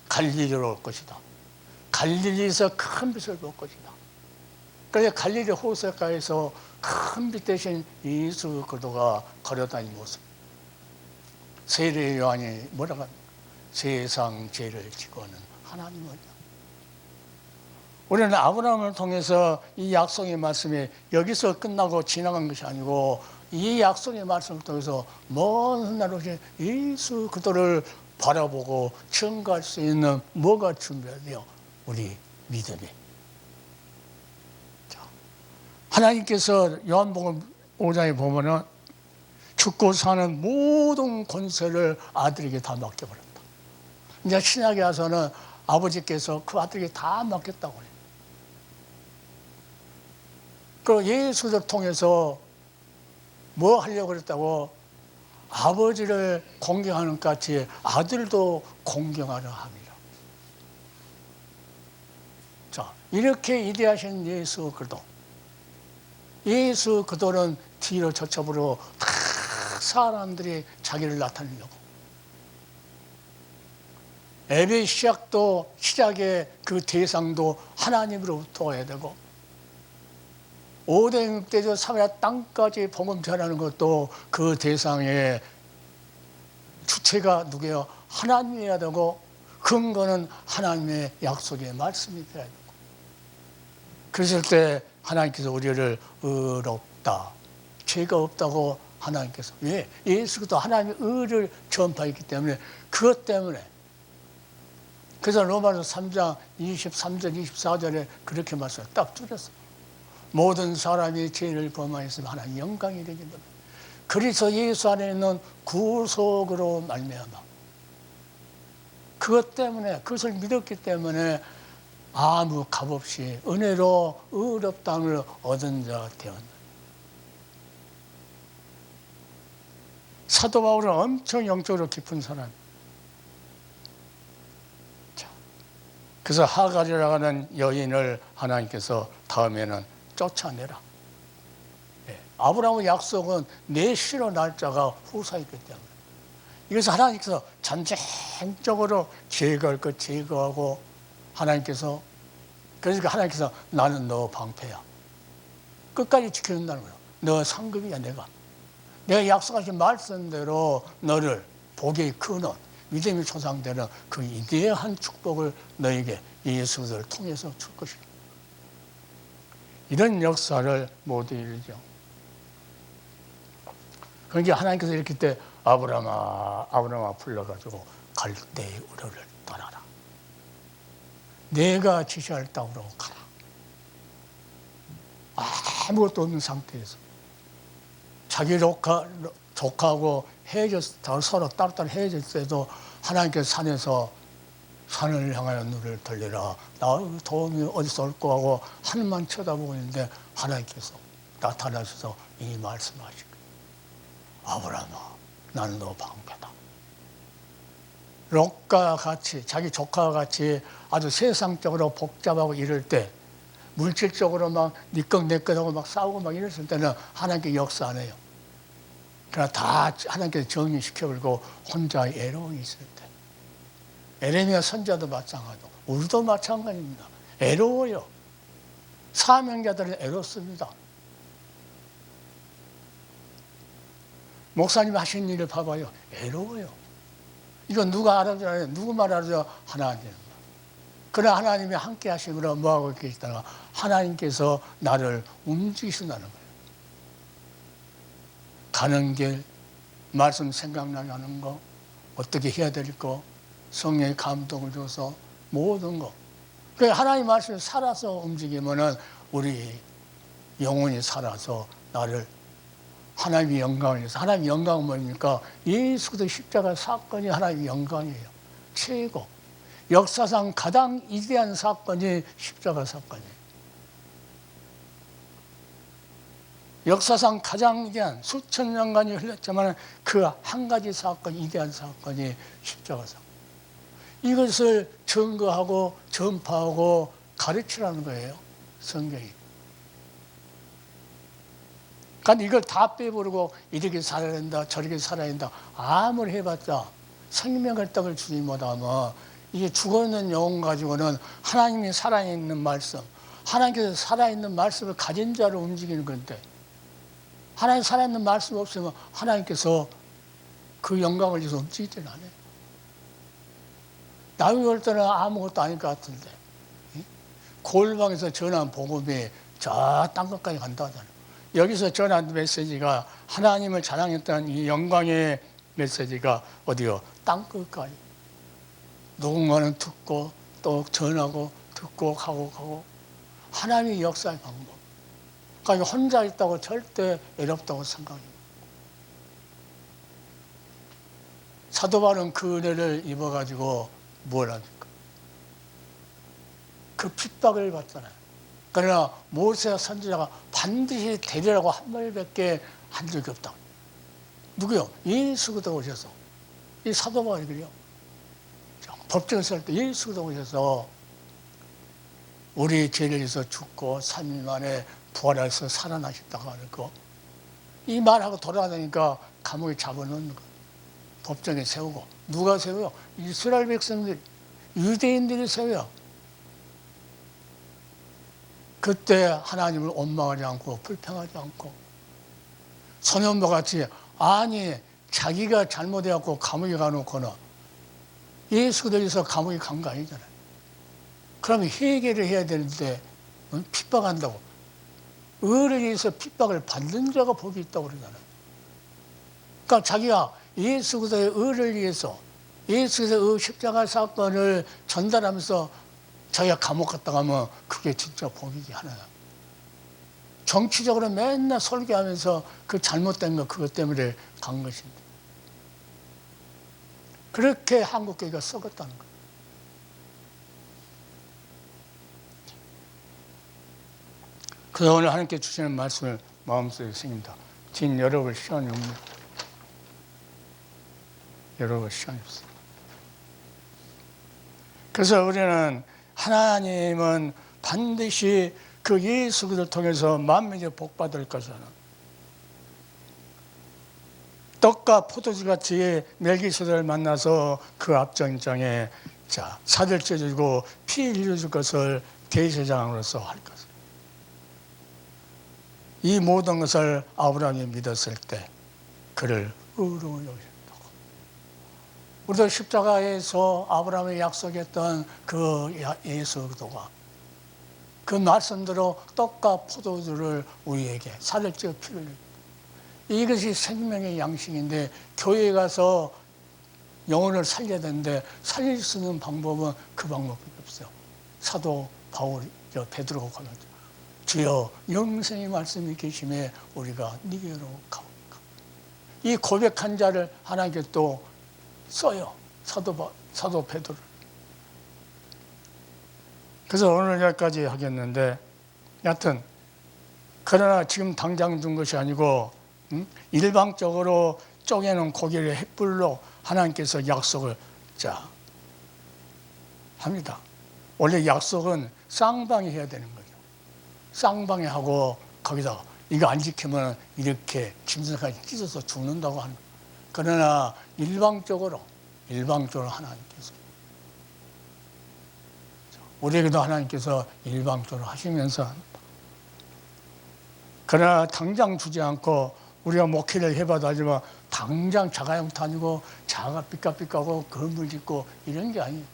갈릴리로 올 것이다. 갈릴리에서 큰 빛을 볼 것이다. 그래서 갈릴리 호숫가에서 큰 빛 대신 예수 그리스도가 걸어다니는 모습. 세례 요한이 뭐라고 합니까? 세상 죄를 지고는 하나님을. 우리는 아브라함을 통해서 이 약속의 말씀이 여기서 끝나고 지나간 것이 아니고 이 약속의 말씀을 통해서 먼 훗날 오신 예수 그리스도를 바라보고 증거할 수 있는 뭐가 준비되어 우리 믿음이. 자, 하나님께서 요한복음 5장에 보면은 죽고 사는 모든 권세를 아들에게 다 맡겨버렸다. 이제 신약에 와서는 아버지께서 그 아들에게 다 맡겼다고 해요. 그 예수를 통해서 뭐 하려고 그랬다고 아버지를 공경하는 것 같이 아들도 공경하려 합니다. 자, 이렇게 위대하신 예수 그리스도. 예수 그리스도는 뒤로 젖혀버리고 다 사람들이 자기를 나타내려고. 예배 시작의 그 대상도 하나님으로부터 와야 되고 5대 6대조 사마리아 땅까지 복음 전하는 것도 그 대상의 주체가 누구예요? 하나님이어야 되고 근거는 하나님의 약속의 말씀이 되어야 되고 그랬을 때 하나님께서 우리를 의롭다, 죄가 없다고 하나님께서 왜? 예수도 하나님의 의를 전파했기 때문에 그것 때문에 그래서 로마서 3장 23절 24절에 그렇게 말씀을 딱 줄였어요. 모든 사람이 죄를 범하였으면 하나님 영광이 되기 때문에 그리스도 예수 안에 있는 구속으로 말미암아 그것 때문에 그것을 믿었기 때문에 아무 값없이 은혜로 의롭다함을 얻은 자가 되었다. 사도 바울은 엄청 영적으로 깊은 사람. 그래서 하갈이라고 하는 여인을 하나님께서 다음에는 쫓아내라. 아브라함의 약속은 내 실어 날짜가 후사였기 때문에 이것을 하나님께서 전쟁적으로 제거할 것 제거하고 하나님께서 그러니까 하나님께서 나는 너 방패야. 끝까지 지켜준다는 거예요. 너 상급이야 내가 약속하신 말씀대로 너를 복의 근원 믿음이 조상되는 그 위대한 축복을 너에게 예수를 통해서 줄 것이다. 이런 역사를 모두 이루죠. 그러니까 하나님께서 이렇게 때 아브라함아 불러가지고 갈대의 우르를 떠나라. 내가 지시할 땅으로 가라. 아무것도 없는 상태에서 자기 조카하고 서로 따로따로 헤어졌을 때도 하나님께서 산을 향하여 눈을 돌리라. 나 도움이 어디서 올 거 하고 하늘만 쳐다보고 있는데 하나님께서 나타나셔서 이 말씀하시고 아브라함아 나는 너 방패다. 롯과 같이 자기 조카와 같이 아주 세상적으로 복잡하고 이럴 때 물질적으로 막 니꺼 내꺼하고 막 싸우고 막 이랬을 때는 하나님께 역사 안 해요. 그러나 다 하나님께서 정리시켜버리고 혼자 애로움이 있을 때 에레미야 선지자도 마찬가지고 우리도 마찬가지입니다. 애로워요. 사명자들은 애롭습니다. 목사님 하신 일을 봐봐요. 애로워요. 이거 누가 알아줘야 누구 말 알아줘? 하나님. 그러나 하나님이 함께 하시므로 뭐하고 계시다가 하나님께서 나를 움직이신다는 거예요. 가는 길, 말씀 생각나게 하는 거, 어떻게 해야 될 거, 성령의 감동을 줘서 모든 거. 그 하나님 말씀이 살아서 움직이면은 우리 영혼이 살아서 나를 하나님의 영광을 위해서, 하나님의 영광은 뭡니까? 예수 그리스도 십자가 사건이 하나님의 영광이에요. 최고. 역사상 가장 위대한 사건이 십자가 사건이에요. 역사상 가장 위대한 수천 년간이 흘렀지만 그 한 가지 사건, 위대한 사건이 십자가 사건. 이것을 증거하고 전파하고 가르치라는 거예요, 성경이. 그러니까 이걸 다 빼버리고 이렇게 살아야 된다, 저렇게 살아야 된다, 아무리 해봤자 생명의 떡을 주지 못하면 이게 죽어있는 영혼 가지고는 하나님이 살아있는 말씀, 하나님께서 살아있는 말씀을 가진 자로 움직이는 건데, 하나님 살아있는 말씀 없으면 하나님께서 그 영광을 위해서 움직이지는 않아요. 남이 볼 때는 아무것도 아닐 것 같은데 골방에서 전한 복음이 저 땅끝까지 간다 하잖아요. 여기서 전한 메시지가 하나님을 자랑했던 이 영광의 메시지가 어디요? 땅끝까지. 누군가는 듣고 또 전하고 듣고 가고 하나님의 역사의 방법. 그러니까 혼자 있다고 절대 외롭다고 생각해요. 사도 바울은 그 은혜를 입어가지고 뭘 합니까? 그 핍박을 받잖아요. 그러나 모세 선지자가 반드시 되리라고 한 말밖에 한 적이 없다. 누구요? 예수 그리스도 오셔서. 이 사도 바울이 그래요. 법정에 설 때 예수 그리스도 오셔서 우리 죄를 위해서 죽고 3일 만에 부활해서 살아나셨다고 하는 거. 이 말하고 돌아다니까 감옥에 잡아놓는 거. 법정에 세우고. 누가 세워요? 이스라엘 백성들, 유대인들이 세워요. 그때 하나님을 원망하지 않고 불평하지 않고 소년과 같이, 아니 자기가 잘못해갖고 감옥에 가놓고는 예수 그리스도에서 감옥에 간 거 아니잖아요. 그러면 회개를 해야 되는데 핍박한다고. 의를 위해서 핍박을 받는 자가 복이 있다고 그러잖아요. 그러니까 자기가 예수 그리스도의 의를 위해서 예수 그리스도의 십자가 사건을 전달하면서 자기가 감옥 갔다 가면 그게 진짜 복이지 하나야. 정치적으로 맨날 설교하면서 그 잘못된 거 그것 때문에 간 것인데. 그렇게 한국교회가 썩었다는 거예요. 그래서 오늘 하나님께 주시는 말씀을 마음속에 새깁니다. 진 여러분 시간이 없네요. 여러분 시간이 없어요. 그래서 우리는 하나님은 반드시 그 예수 그리스도를 통해서 만민이 복받을 것은 떡과 포도주 같이 멜기세덱을 만나서 그 앞전장에 살을 쪄주고 피 흘려줄 것을 대제사장으로서 할 것을. 이 모든 것을 아브라함이 믿었을 때 그를 의로 여기셨다고. 우리도 십자가에서 아브라함이 약속했던 그 예수 그리스도가 그 말씀대로 떡과 포도주를 우리에게 살을 찌어 피를 흘리고, 이것이 생명의 양식인데 교회에 가서 영혼을 살려야 되는데 살릴 수 있는 방법은 그 방법밖에 없어요. 사도 바울이 베드로가 가면서 주여 영생의 말씀이 계심에 우리가 네게로 가옵니까. 이 고백한 자를 하나님께 또 써요. 사도 베드로를. 그래서 오늘 여기까지 하겠는데, 여하튼 그러나 지금 당장 준 것이 아니고 일방적으로 쪼개는 고기를 횃불로 하나님께서 약속을 합니다. 원래 약속은 쌍방이 해야 되는 거죠. 쌍방이 하고 거기다 이거 안 지키면 이렇게 짐승까지 찢어서 죽는다고 하는 거예요. 그러나 일방적으로 하나님께서, 우리에게도 하나님께서 일방적으로 하시면서 합니다. 그러나 당장 주지 않고 우리가 목회를 해봐도 하지만 당장 자가용 다니고 자가 삐까삐까고 건물 짓고 이런 게 아니에요.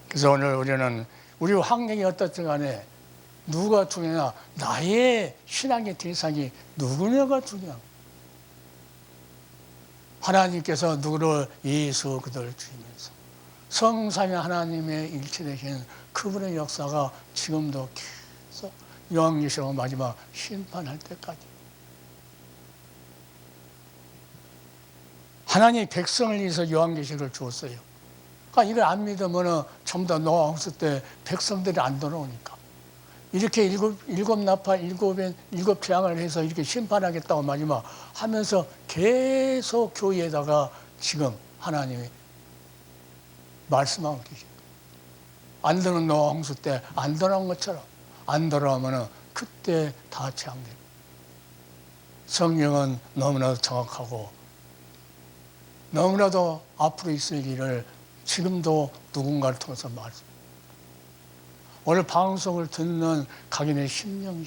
그래서 오늘 우리는 우리 환경이 어떻든 간에 누가 중요하냐, 나의 신앙의 대상이 누구냐가 중요한 거예요. 하나님께서 누구를 예수 그들을 주시면서 성삼위 하나님의 일체되신 그분의 역사가 지금도 계속 요한계시록 마지막 심판할 때까지 하나님이 백성을 위해서 요한계시록을 주었어요. 그러니까 이걸 안 믿으면 전부 다 노아 홍수 때 백성들이 안 돌아오니까 이렇게 일곱 나팔 일곱 재앙을 해서 이렇게 심판하겠다고 마지막 하면서 계속 교회에다가 지금 하나님이 말씀하고 계십니다. 안 들은 노아 홍수 때 안 돌아온 것처럼 안 돌아오면 그때 다 재앙됩니다. 성령은 너무나도 정확하고 너무나도 앞으로 있을 일을 지금도 누군가를 통해서 말씀. 오늘 방송을 듣는 각인의 심령이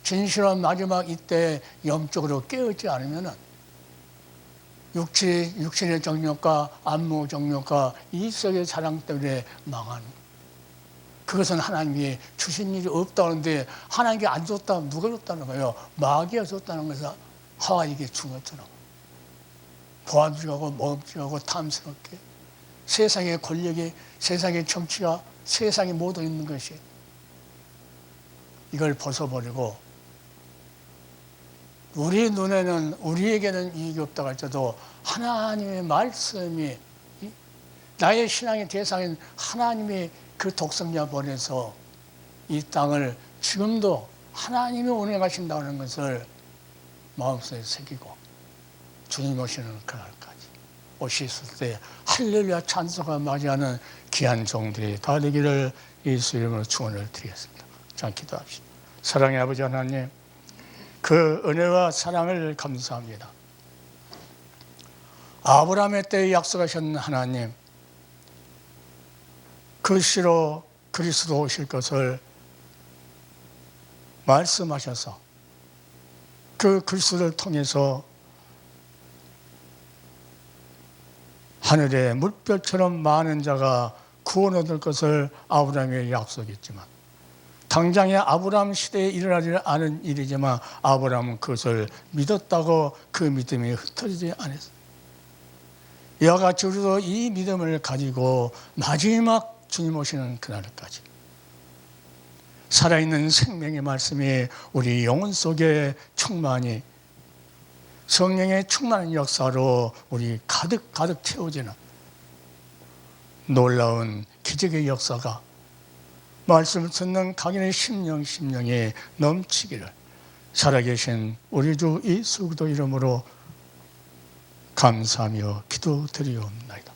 진실한 마지막 이때 영적으로 깨어있지 않으면 육신의 정욕과 안무 정욕과 이성의 사랑 때문에 망하는 그것은 하나님이 주신 일이 없다는데 하나님께 안 줬다 누가 줬다는 거예요? 마귀가 줬다는 것은 하와에게 준 것처럼 보암직하고 먹음직하고 탐스럽게 세상의 권력이 세상의 정치가 세상에 모두 있는 것이 이걸 벗어버리고 우리 눈에는 우리에게는 이익이 없다고 할지라도 하나님의 말씀이 나의 신앙의 대상인 하나님의 그 독생자 보내서 이 땅을 지금도 하나님이 운행하신다는 것을 마음속에 새기고 주님 오시는 그날까지 오셨을 때 할렐루야 찬송과 맞이하는 귀한 종들이 다 되기를 예수 이름으로 축원을 드리겠습니다. 자, 기도합시다. 사랑의 아버지 하나님, 그 은혜와 사랑을 감사합니다. 아브라함의 때에 약속하신 하나님, 그 시로 그리스도 오실 것을 말씀하셔서 그 그리스도를 통해서 하늘에 물결처럼 많은 자가 구원 얻을 것을 아브라함에게 약속했지만 당장에 아브라함 시대에 일어나지 않은 일이지만 아브라함은 그것을 믿었다고 그 믿음이 흩어지지 않았어요. 이와 같이 우리도 이 믿음을 가지고 마지막 주님 오시는 그날까지 살아있는 생명의 말씀이 우리 영혼 속에 충만히 성령의 충만한 역사로 우리 가득 채워지는 놀라운 기적의 역사가 말씀을 듣는 각인의 심령이 넘치기를 살아계신 우리 주 예수 그리스도 이름으로 감사하며 기도드리옵나이다.